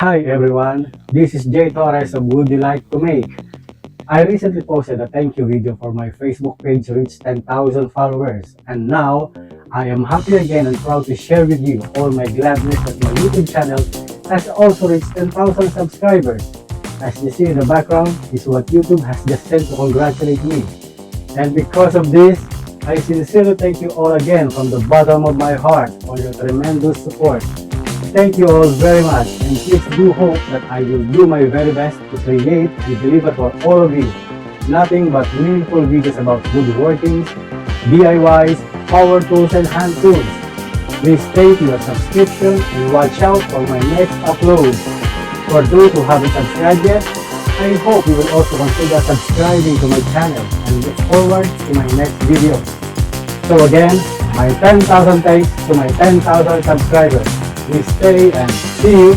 Hi everyone, this is Jay Torres of Would You Like to Make. I recently posted a thank you video for my Facebook page reached 10,000 followers, and now I am happy again and proud to share with you all my gladness that my YouTube channel has also reached 10,000 subscribers. As you see in the background is what YouTube has just sent to congratulate me. And because of this, I sincerely thank you all again from the bottom of my heart for your tremendous support. Thank you all very much, and please do hope that I will do my very best to create and deliver for all of you nothing but meaningful videos about woodworkings, DIYs, power tools, and hand tools. Please take your subscription and watch out for my next upload. For those who haven't subscribed yet, I hope you will also consider subscribing to my channel and look forward to my next video. So again, my 10,000 thanks to my 10,000 subscribers. Please stay and see you